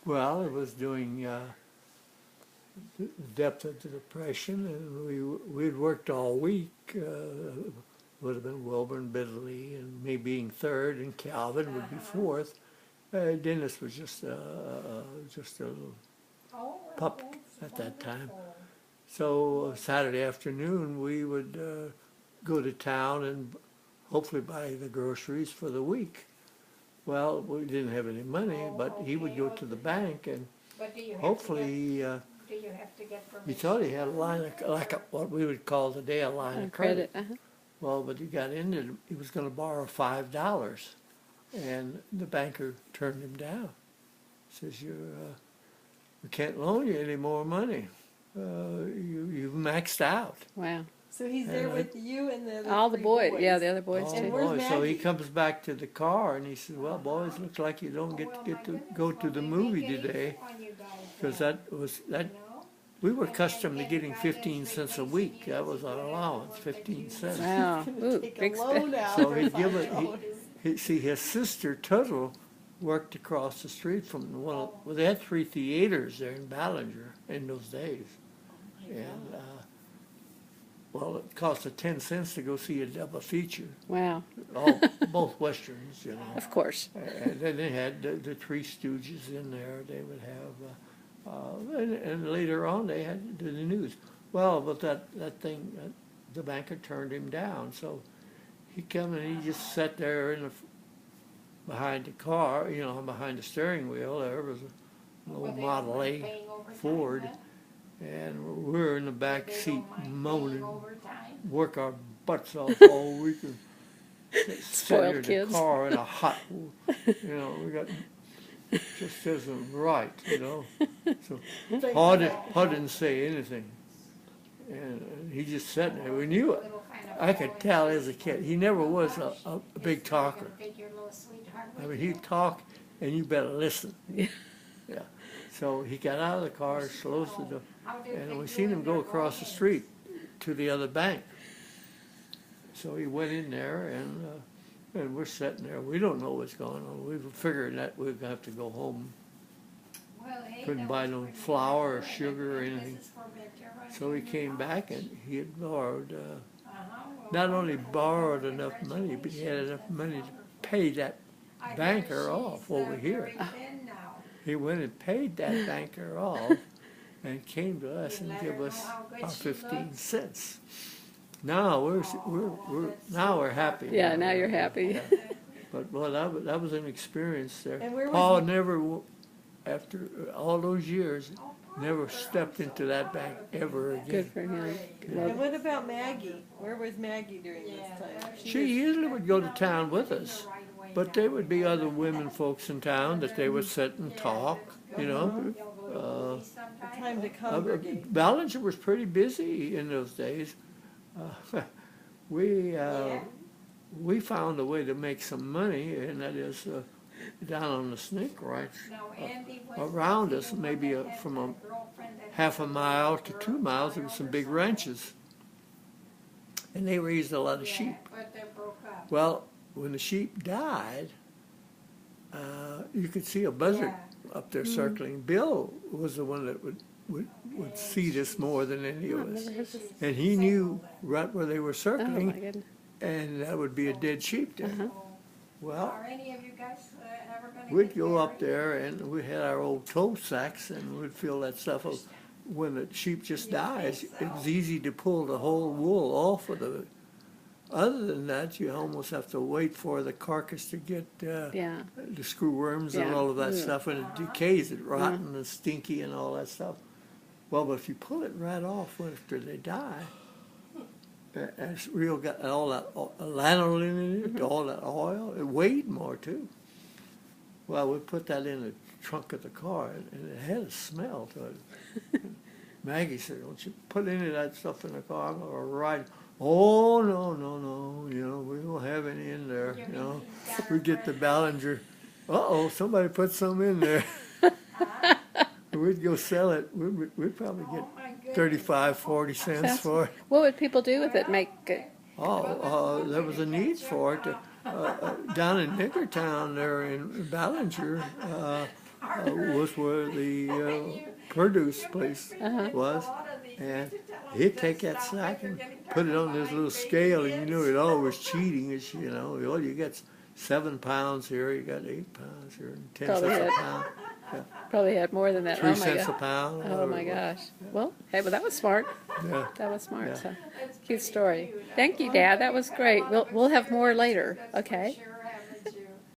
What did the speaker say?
Well, it was during the depth of the Depression, and we'd worked all week. Would have been Wilbur and Bidley, and me being third, and Calvin would be fourth. Dennis was just a little pup at that time. So Saturday afternoon, we would go to town and hopefully buy the groceries for the week. Well, we didn't have any money, but he would go to the bank and hopefully do you have to get permission? he thought he had a line of, what we would call today a line of credit. Well, but he got in it, he was going to borrow $5, and the banker turned him down. Says, we can't loan you any more money. You've maxed out. Wow. So he's there with you and the other All the three boys. Yeah, the other boys Oh, And too. where's boy. So he Maggie? comes back to the car and he says, "Well, boys, looks like you don't get to go to the movie today, because we were accustomed to getting 15 cents a week. That was our allowance, 15 cents. Wow. Ooh, Take big a loan spend. out So for he'd give it. $5. See, his sister Tuttle worked across the street from one. Well, they had 3 theaters there in Ballinger in those days, and well, it cost 10 cents to go see a double feature. Wow. Both westerns, you know. Of course. And then they had the Three Stooges in there. They would have, and later on they had the news. Well, but that thing, the banker turned him down. So he come and he just sat there behind the car, you know, behind the steering wheel. There was an old Model A Ford, and we're in the back seat moaning, work our butts off all week. Spoiled in kids. the car in a hot, you know, we got, just isn't right, you know. So Paul didn't say anything. And he just sat there. We knew it. I could tell as a kid. He never was a big talker. I mean, he'd talk and you better listen. Yeah. So he got out of the car, slows the door, and we seen him go across the street to the other bank. So he went in there, and we're sitting there. We don't know what's going on. We were figuring that we were going to have to go home. Couldn't buy no flour or sugar or anything. So he came back, and he had borrowed, not only borrowed enough money, but he had enough money to pay that banker off over here. He went and paid that banker off and came to us and gave us our 15 cents. Now we're happy. Yeah, now you're happy. Yeah. But well, that was an experience there. And where was Paul he? never, after all those years, never stepped into that bank ever again. Good for him. And what about Maggie? Where was Maggie during this time? She usually would go to town with us, but there would be other women folks in town that they would sit and talk, you know. The time to congregate. Ballinger was pretty busy in those days. We found a way to make some money, and that is down on the snake ranch around us, maybe from half a mile to 2 miles, there were some big ranches, and they raised a lot of sheep. Well, when the sheep died, you could see a buzzard up there circling. Bill was the one that would see this more than any of us. And he knew right where they were Oh, circling, my goodness. and that would be a dead sheep there. Well, Are any of you guys ever going to we'd go up there, and we had our old tow sacks, and we'd fill that stuff up. When the sheep just dies, it was easy to pull the whole wool off of it. Other than that, you almost have to wait for the carcass to get Yeah. the screw worms and Yeah. all of that Yeah. stuff, and it decays, it rotten and stinky and all that stuff. Well, but if you pull it right off after they die, it's real got all that lanolin in it, all that oil. It weighed more too. Well, we put that in the trunk of the car, and it had a smell to it. Maggie said, "Don't you put any of that stuff in the car? I'm gonna ride." Oh, no, you know, we don't have any in there, you know. We get the Ballinger, somebody put some in there. We'd go sell it, we'd probably get 35, 40 cents for it. What would people do with it? Make it? There was a need for it. Down in Nickertown there in Ballinger, was where the produce place was, and he'd take that sack and put it on this little scale, and you knew it always cheating. It's, you know, well, you get 7 pounds here, you got 8 pounds here, and 10 Probably cents a had- pound, Probably had more than that. 3 Oh my cents a God. pound. Oh my gosh. Well, hey, but that was smart. Yeah. That was smart. Yeah. So, cute story. Thank you, Dad. That was great. We'll have more later. Okay.